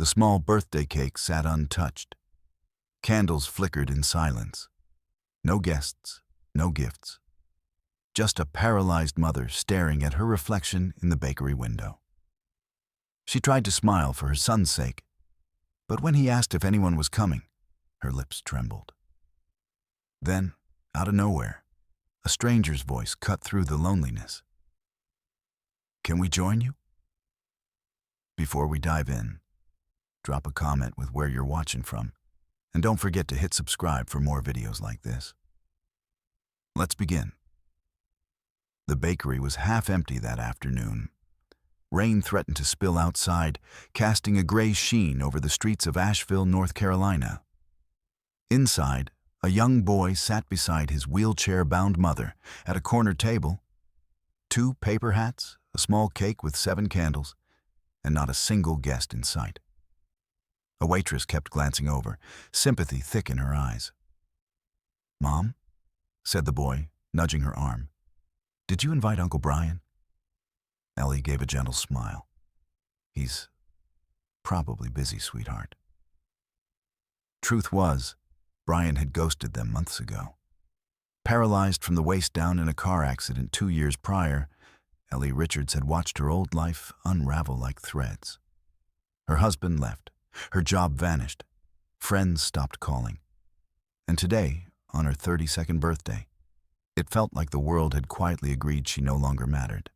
The small birthday cake sat untouched. Candles flickered in silence. No guests, no gifts. Just a paralyzed mother staring at her reflection in the bakery window. She tried to smile for her son's sake, but when he asked if anyone was coming, her lips trembled. Then, out of nowhere, a stranger's voice cut through the loneliness. "Can we join you?" Before we dive in, drop a comment with where you're watching from, and don't forget to hit subscribe for more videos like this. Let's begin. The bakery was half empty that afternoon. Rain threatened to spill outside, casting a gray sheen over the streets of Asheville, North Carolina. Inside, a young boy sat beside his wheelchair-bound mother at a corner table. 2 paper hats, a small cake with 7 candles, and not a single guest in sight. A waitress kept glancing over, sympathy thick in her eyes. "Mom," said the boy, nudging her arm. "Did you invite Uncle Brian?" Ellie gave a gentle smile. "He's probably busy, sweetheart." Truth was, Brian had ghosted them months ago. Paralyzed from the waist down in a car accident 2 years prior, Ellie Richards had watched her old life unravel like threads. Her husband left. Her job vanished. Friends stopped calling. And today, on her 32nd birthday, it felt like the world had quietly agreed she no longer mattered.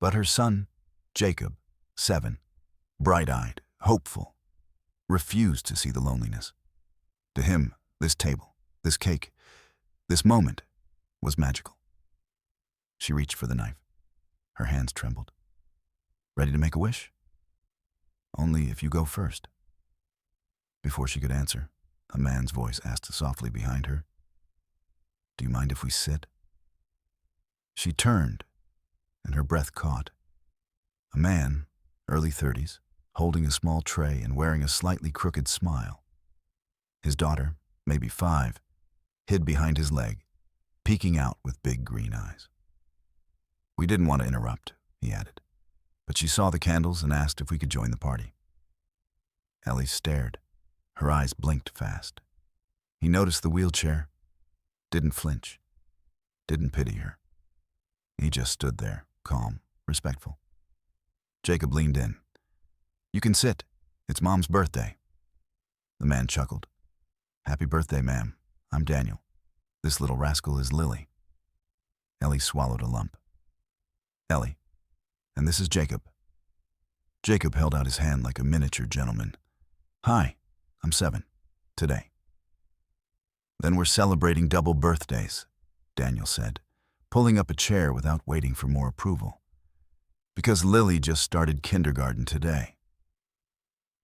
But her son, Jacob, 7, bright-eyed, hopeful, refused to see the loneliness. To him, this table, this cake, this moment was magical. She reached for the knife. Her hands trembled. "Ready to make a wish?" "Only if you go first." Before she could answer, a man's voice asked softly behind her, "Do you mind if we sit?" She turned, and her breath caught. A man, early 30s, holding a small tray and wearing a slightly crooked smile. His daughter, maybe 5, hid behind his leg, peeking out with big green eyes. "We didn't want to interrupt," he added, but she saw the candles and asked if we could join the party. Ellie stared. Her eyes blinked fast. He noticed the wheelchair, didn't flinch, didn't pity her. He just stood there, calm, respectful. Jacob leaned in. "You can sit. It's Mom's birthday." The man chuckled. "Happy birthday, ma'am. I'm Daniel. This little rascal is Lily." Ellie swallowed a lump. "Ellie, and this is Jacob." Jacob held out his hand like a miniature gentleman. "Hi, I'm 7, today." "Then we're celebrating double birthdays," Daniel said, pulling up a chair without waiting for more approval. "Because Lily just started kindergarten today."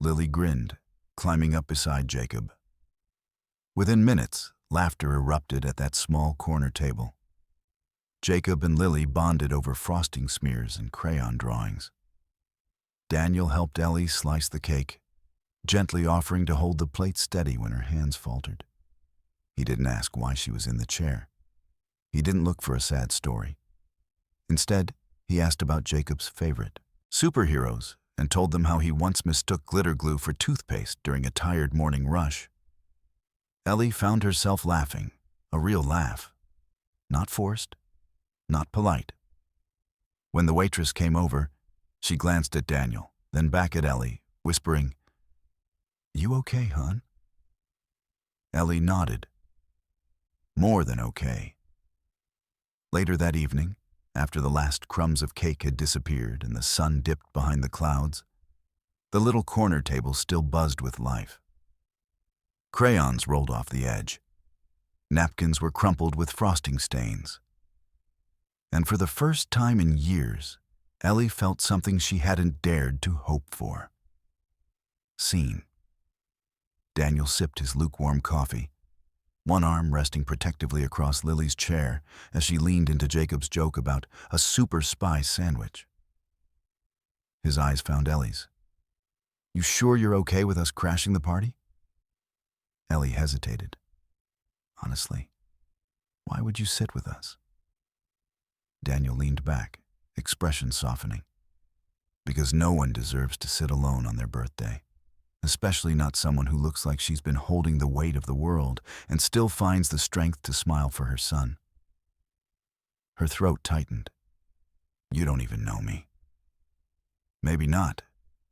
Lily grinned, climbing up beside Jacob. Within minutes, laughter erupted at that small corner table. Jacob and Lily bonded over frosting smears and crayon drawings. Daniel helped Ellie slice the cake, gently offering to hold the plate steady when her hands faltered. He didn't ask why she was in the chair. He didn't look for a sad story. Instead, he asked about Jacob's favorite, superheroes, and told them how he once mistook glitter glue for toothpaste during a tired morning rush. Ellie found herself laughing, a real laugh. Not forced, not polite. When the waitress came over, she glanced at Daniel, then back at Ellie, whispering, "You okay, hon?" Ellie nodded. More than okay. Later that evening, after the last crumbs of cake had disappeared and the sun dipped behind the clouds, the little corner table still buzzed with life. Crayons rolled off the edge. Napkins were crumpled with frosting stains. And for the first time in years, Ellie felt something she hadn't dared to hope for. Seen. Daniel sipped his lukewarm coffee, one arm resting protectively across Lily's chair as she leaned into Jacob's joke about a super spy sandwich. His eyes found Ellie's. "You sure you're okay with us crashing the party?" Ellie hesitated. "Honestly, why would you sit with us?" Daniel leaned back, expression softening. Because no one deserves to sit alone on their birthday, especially not someone who looks like she's been holding the weight of the world and still finds the strength to smile for her son. Her throat tightened. "You don't even know me." "Maybe not,"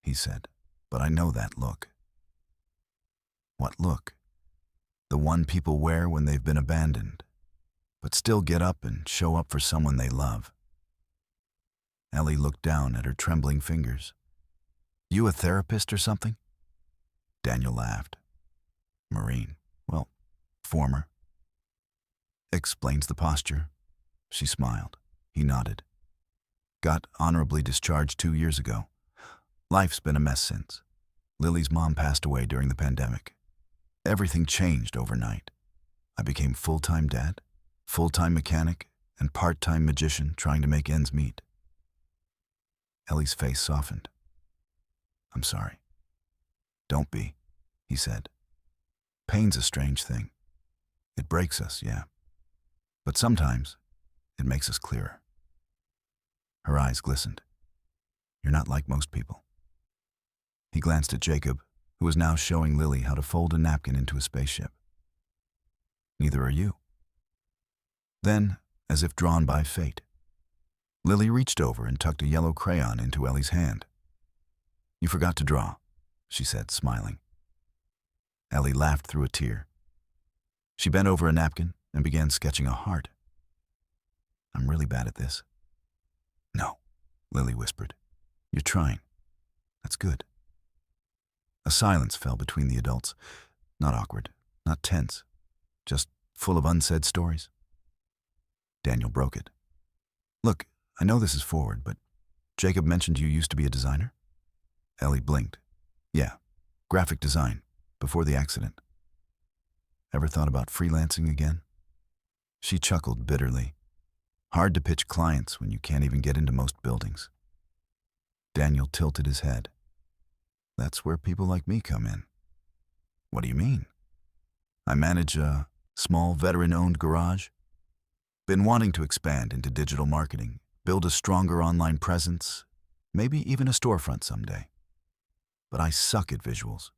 he said, "but I know that look." What look? The one people wear when they've been abandoned, but still get up and show up for someone they love. Ellie looked down at her trembling fingers. "You a therapist or something?" Daniel laughed. "Marine. Well, former." "Explains the posture." She smiled. He nodded. "Got honorably discharged 2 years ago. Life's been a mess since. Lily's mom passed away during the pandemic. Everything changed overnight. I became full-time dad, full-time mechanic, and part-time magician trying to make ends meet." Ellie's face softened. "I'm sorry." "Don't be," he said. "Pain's a strange thing. It breaks us, yeah. But sometimes it makes us clearer." Her eyes glistened. "You're not like most people." He glanced at Jacob, who was now showing Lily how to fold a napkin into a spaceship. "Neither are you." Then, as if drawn by fate, Lily reached over and tucked a yellow crayon into Ellie's hand. "You forgot to draw," she said, smiling. Ellie laughed through a tear. She bent over a napkin and began sketching a heart. "I'm really bad at this." "No," Lily whispered. "You're trying. That's good." A silence fell between the adults. Not awkward, not tense, just full of unsaid stories. Daniel broke it. "Look, I know this is forward, but Jacob mentioned you used to be a designer?" Ellie blinked. "Yeah, graphic design, before the accident." "Ever thought about freelancing again?" She chuckled bitterly. "Hard to pitch clients when you can't even get into most buildings." Daniel tilted his head. "That's where people like me come in." "What do you mean?" "I manage a small veteran-owned garage. Been wanting to expand into digital marketing, build a stronger online presence, maybe even a storefront someday. But I suck at visuals.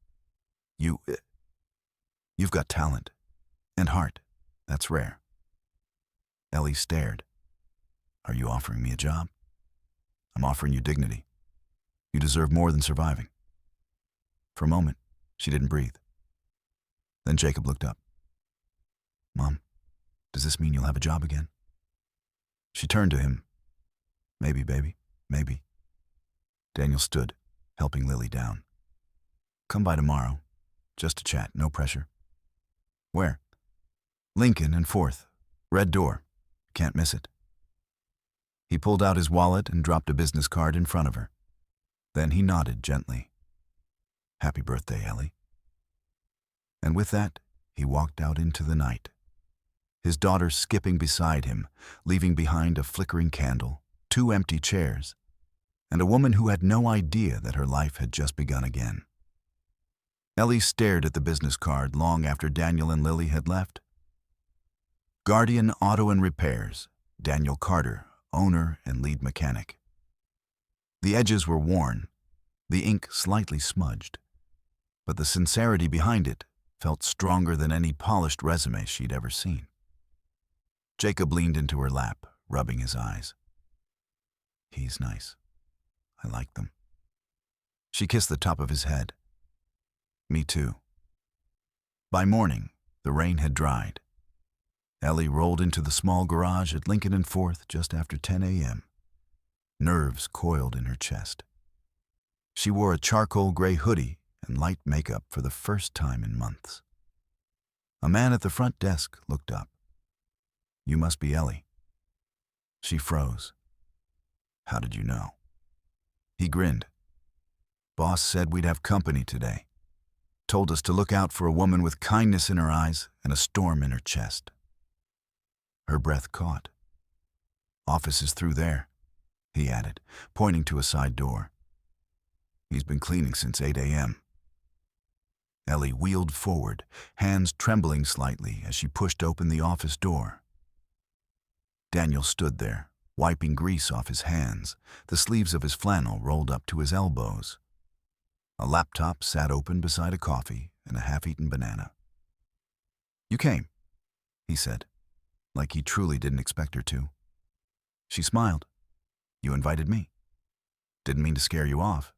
You've got talent. And heart. That's rare." Ellie stared. "Are you offering me a job?" "I'm offering you dignity. You deserve more than surviving." For a moment, she didn't breathe. Then Jacob looked up. "Mom, does this mean you'll have a job again?" She turned to him. "Maybe, baby, maybe." Daniel stood, helping Lily down. "Come by tomorrow. Just to chat, no pressure." "Where?" "Lincoln and 4th. Red door. Can't miss it." He pulled out his wallet and dropped a business card in front of her. Then he nodded gently. "Happy birthday, Ellie." And with that, he walked out into the night, his daughter skipping beside him, leaving behind a flickering candle, 2 empty chairs, and a woman who had no idea that her life had just begun again. Ellie stared at the business card long after Daniel and Lily had left. Guardian Auto and Repairs, Daniel Carter, owner and lead mechanic. The edges were worn, the ink slightly smudged, but the sincerity behind it felt stronger than any polished resume she'd ever seen. Jacob leaned into her lap, rubbing his eyes. "He's nice. I like them." She kissed the top of his head. "Me too." By morning, the rain had dried. Ellie rolled into the small garage at Lincoln and 4th just after 10 a.m. Nerves coiled in her chest. She wore a charcoal gray hoodie and light makeup for the first time in months. A man at the front desk looked up. "You must be Ellie." She froze. "How did you know?" He grinned. "Boss said we'd have company today. Told us to look out for a woman with kindness in her eyes and a storm in her chest." Her breath caught. "Office is through there," he added, pointing to a side door. "He's been cleaning since 8 a.m. Ellie wheeled forward, hands trembling slightly as she pushed open the office door. Daniel stood there, wiping grease off his hands, the sleeves of his flannel rolled up to his elbows. A laptop sat open beside a coffee and a half-eaten banana. "You came," he said, like he truly didn't expect her to. She smiled. "You invited me. Didn't mean to scare you off."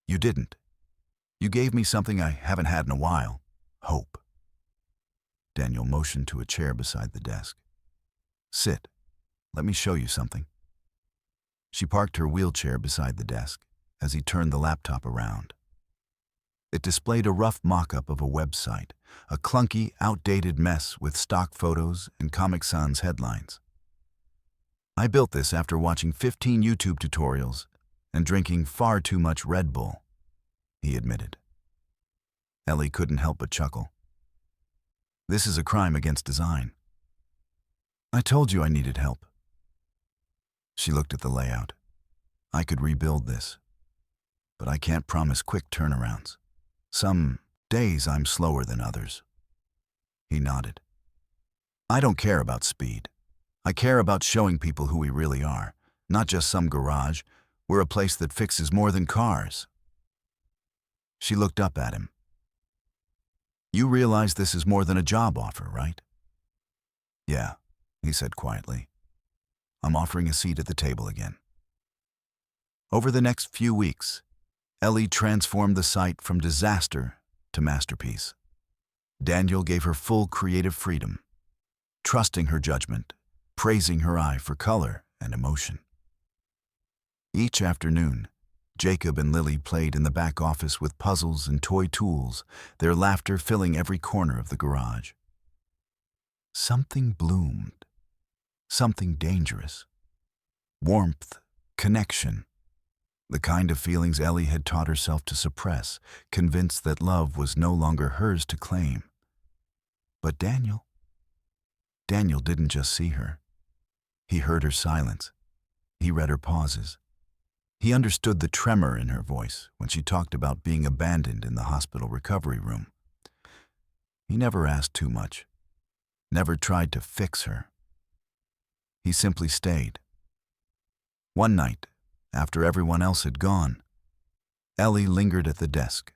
"You didn't. You gave me something I haven't had in a while. Hope." Daniel motioned to a chair beside the desk. "Sit. Let me show you something." She parked her wheelchair beside the desk as he turned the laptop around. It displayed a rough mock-up of a website, a clunky, outdated mess with stock photos and Comic Sans headlines. "I built this after watching 15 YouTube tutorials and drinking far too much Red Bull," he admitted. Ellie couldn't help but chuckle. "This is a crime against design. I told you I needed help." She looked at the layout. "I could rebuild this, but I can't promise quick turnarounds. Some days I'm slower than others." He nodded. "I don't care about speed. I care about showing people who we really are, not just some garage. We're a place that fixes more than cars." She looked up at him. "You realize this is more than a job offer, right?" "Yeah," he said quietly. "I'm offering a seat at the table again." Over the next few weeks, Ellie transformed the site from disaster to masterpiece. Daniel gave her full creative freedom, trusting her judgment, praising her eye for color and emotion. Each afternoon, Jacob and Lily played in the back office with puzzles and toy tools, their laughter filling every corner of the garage. Something bloomed, something dangerous. Warmth, connection, the kind of feelings Ellie had taught herself to suppress, convinced that love was no longer hers to claim. But Daniel didn't just see her. He heard her silence. He read her pauses. He understood the tremor in her voice when she talked about being abandoned in the hospital recovery room. He never asked too much, never tried to fix her. He simply stayed. One night, after everyone else had gone, Ellie lingered at the desk,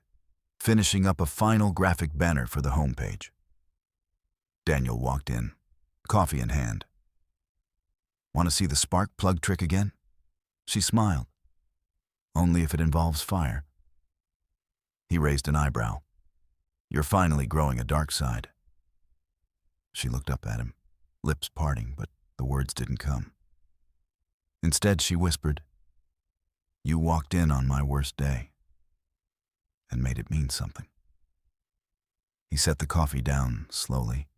finishing up a final graphic banner for the homepage. Daniel walked in, coffee in hand. "Want to see the spark plug trick again?" She smiled. "Only if it involves fire." He raised an eyebrow. "You're finally growing a dark side." She looked up at him, lips parting, but the words didn't come. Instead, she whispered, "You walked in on my worst day and made it mean something." He set the coffee down slowly,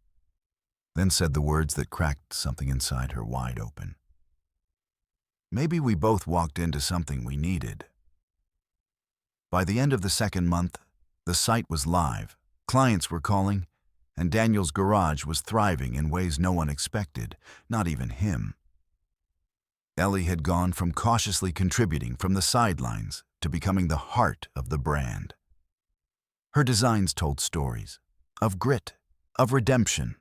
then said the words that cracked something inside her wide open. "Maybe we both walked into something we needed." By the end of the second month, the site was live, clients were calling, and Daniel's garage was thriving in ways no one expected, not even him. Ellie had gone from cautiously contributing from the sidelines to becoming the heart of the brand. Her designs told stories of grit, of redemption,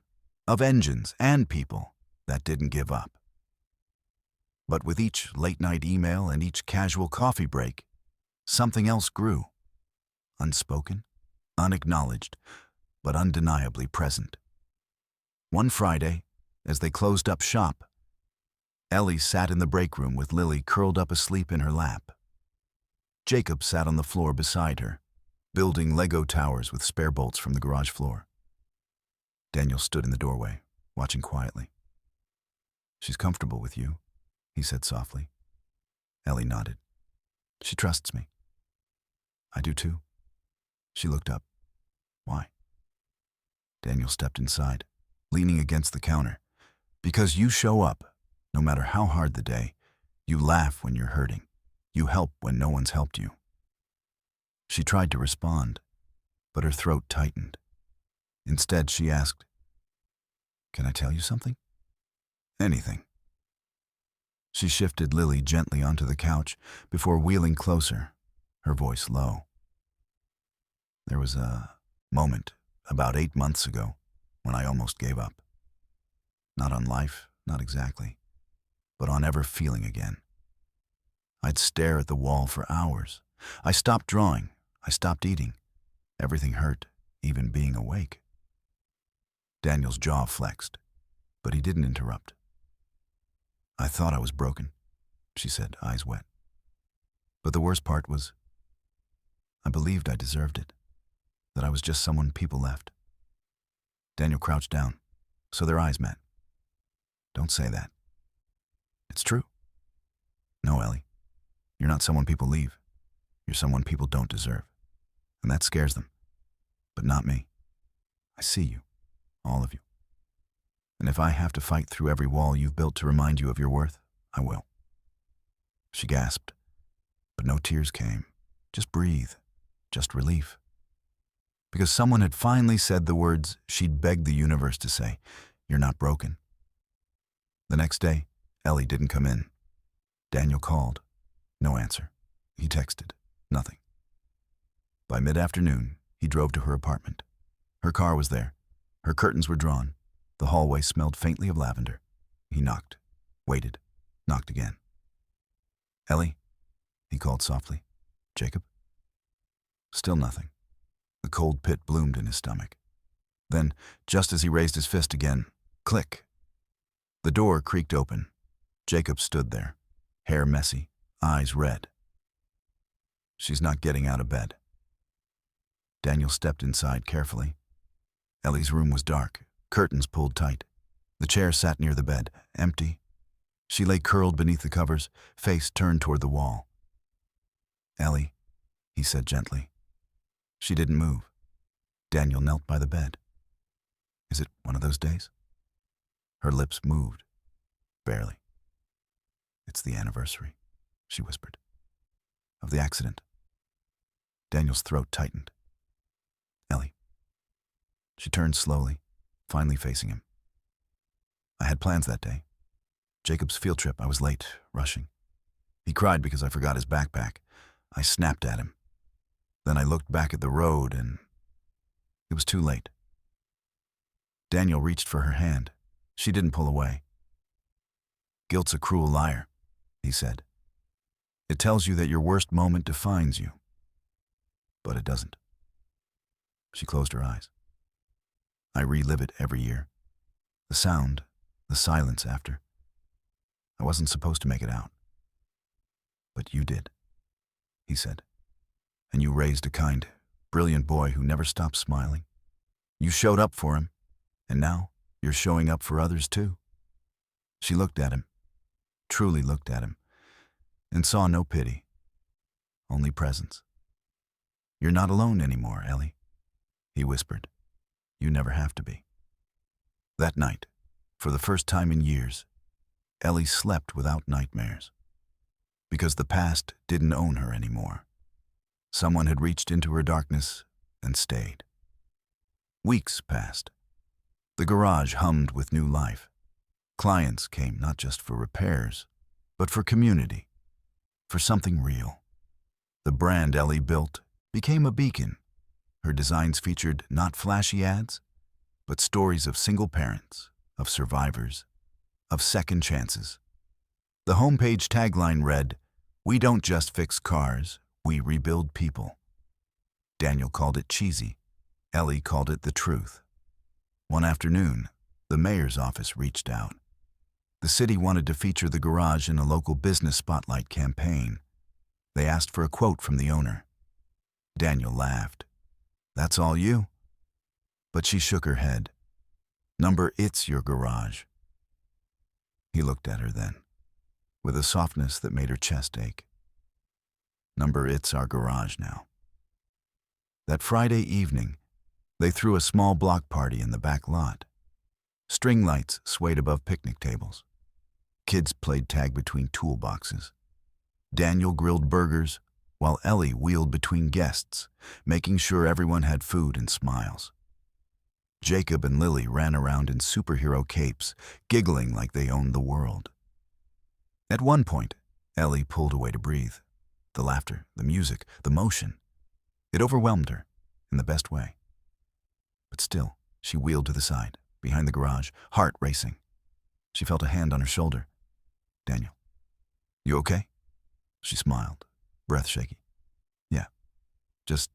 of engines and people that didn't give up. But with each late-night email and each casual coffee break, something else grew. Unspoken, unacknowledged, but undeniably present. One Friday, as they closed up shop, Ellie sat in the break room with Lily curled up asleep in her lap. Jacob sat on the floor beside her, building Lego towers with spare bolts from the garage floor. Daniel stood in the doorway, watching quietly. "She's comfortable with you," he said softly. Ellie nodded. "She trusts me." "I do too." She looked up. "Why?" Daniel stepped inside, leaning against the counter. "Because you show up. No matter how hard the day, you laugh when you're hurting. You help when no one's helped you." She tried to respond, but her throat tightened. Instead, she asked, "Can I tell you something?" "Anything." She shifted Lily gently onto the couch before wheeling closer, her voice low. "There was a moment about 8 months ago when I almost gave up. Not on life, not exactly, but on ever feeling again. I'd stare at the wall for hours. I stopped drawing. I stopped eating. Everything hurt, even being awake. Daniel's jaw flexed, but he didn't interrupt. I thought I was broken, she said, eyes wet. But the worst part was, I believed I deserved it, that I was just someone people left. Daniel crouched down, so their eyes met. Don't say that. It's true. No, Ellie. You're not someone people leave. You're someone people don't deserve. And that scares them. But not me. I see you. All of you. And if I have to fight through every wall you've built to remind you of your worth, I will. She gasped, but no tears came. Just breathe. Just relief. Because someone had finally said the words she'd begged the universe to say, "You're not broken." The next day, Ellie didn't come in. Daniel called. No answer. He texted. Nothing. By mid-afternoon, he drove to her apartment. Her car was there. Her curtains were drawn. The hallway smelled faintly of lavender. He knocked, waited, knocked again. "Ellie?" he called softly. "Jacob?" Still nothing. The cold pit bloomed in his stomach. Then, just as he raised his fist again, click. The door creaked open. Jacob stood there, hair messy, eyes red. She's not getting out of bed. Daniel stepped inside carefully. Ellie's room was dark, curtains pulled tight. The chair sat near the bed, empty. She lay curled beneath the covers, face turned toward the wall. "Ellie," he said gently. She didn't move. Daniel knelt by the bed. "Is it one of those days?" Her lips moved, barely. "It's the anniversary," she whispered. "Of the accident." Daniel's throat tightened. "Ellie." She turned slowly, finally facing him. "I had plans that day. Jacob's field trip, I was late, rushing. He cried because I forgot his backpack. I snapped at him. Then I looked back at the road and it was too late." Daniel reached for her hand. She didn't pull away. "Guilt's a cruel liar," he said. "It tells you that your worst moment defines you. But it doesn't." She closed her eyes. "I relive it every year. The sound, the silence after. I wasn't supposed to make it out. But you did," he said. "And you raised a kind, brilliant boy who never stopped smiling. You showed up for him, and now you're showing up for others too." She looked at him, truly looked at him, and saw no pity, only presence. "You're not alone anymore, Ellie," he whispered. "You never have to be." That night, for the first time in years, Ellie slept without nightmares. Because the past didn't own her anymore. Someone had reached into her darkness and stayed. Weeks passed. The garage hummed with new life. Clients came not just for repairs, but for community, for something real. The brand Ellie built became a beacon. Her designs featured not flashy ads, but stories of single parents, of survivors, of second chances. The homepage tagline read, "We don't just fix cars, we rebuild people." Daniel called it cheesy. Ellie called it the truth. One afternoon, the mayor's office reached out. The city wanted to feature the garage in a local business spotlight campaign. They asked for a quote from the owner. Daniel laughed. "That's all you?" But she shook her head. "It's your garage." He looked at her then, with a softness that made her chest ache. It's our garage now." That Friday evening, they threw a small block party in the back lot. String lights swayed above picnic tables. Kids played tag between toolboxes. Daniel grilled burgers, while Ellie wheeled between guests, making sure everyone had food and smiles. Jacob and Lily ran around in superhero capes, giggling like they owned the world. At one point, Ellie pulled away to breathe. The laughter, the music, the motion. It overwhelmed her, in the best way. But still, she wheeled to the side, behind the garage, heart racing. She felt a hand on her shoulder. Daniel, you okay? She smiled, breath shaky. Yeah, just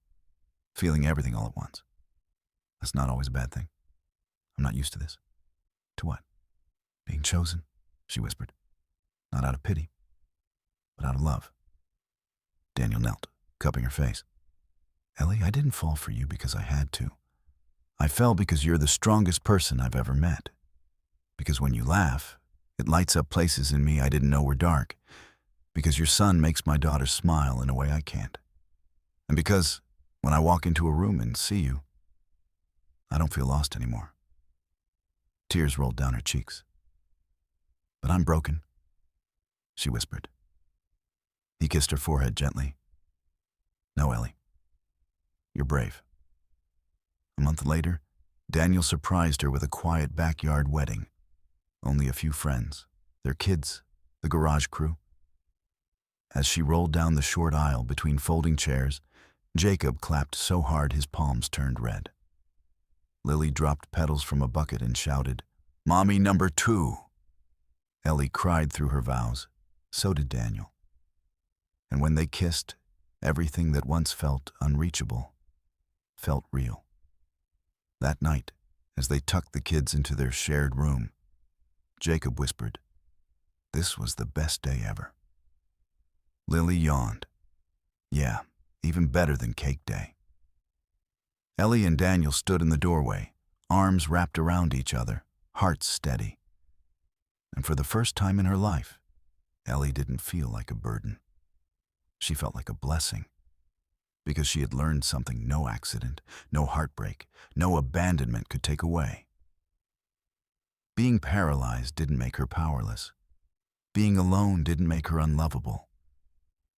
feeling everything all at once. That's not always a bad thing. I'm not used to this. To what? Being chosen, she whispered. Not out of pity, but out of love. Daniel knelt, cupping her face. Ellie, I didn't fall for you because I had to. I fell because you're the strongest person I've ever met. Because when you laugh, it lights up places in me I didn't know were dark. Because your son makes my daughter smile in a way I can't. And because when I walk into a room and see you, I don't feel lost anymore. Tears rolled down her cheeks. But I'm broken, she whispered. He kissed her forehead gently. No, Ellie. You're brave. A month later, Daniel surprised her with a quiet backyard wedding. Only a few friends, their kids, the garage crew. As she rolled down the short aisle between folding chairs, Jacob clapped so hard his palms turned red. Lily dropped petals from a bucket and shouted, "Mommy number 2." Ellie cried through her vows. So did Daniel. And when they kissed, everything that once felt unreachable felt real. That night, as they tucked the kids into their shared room, Jacob whispered, "This was the best day ever." Lily yawned. Yeah, even better than cake day. Ellie and Daniel stood in the doorway, arms wrapped around each other, hearts steady. And for the first time in her life, Ellie didn't feel like a burden. She felt like a blessing, because she had learned something no accident, no heartbreak, no abandonment could take away. Being paralyzed didn't make her powerless. Being alone didn't make her unlovable.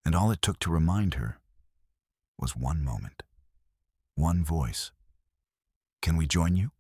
And all it took to remind her was one moment, one voice. Can we join you?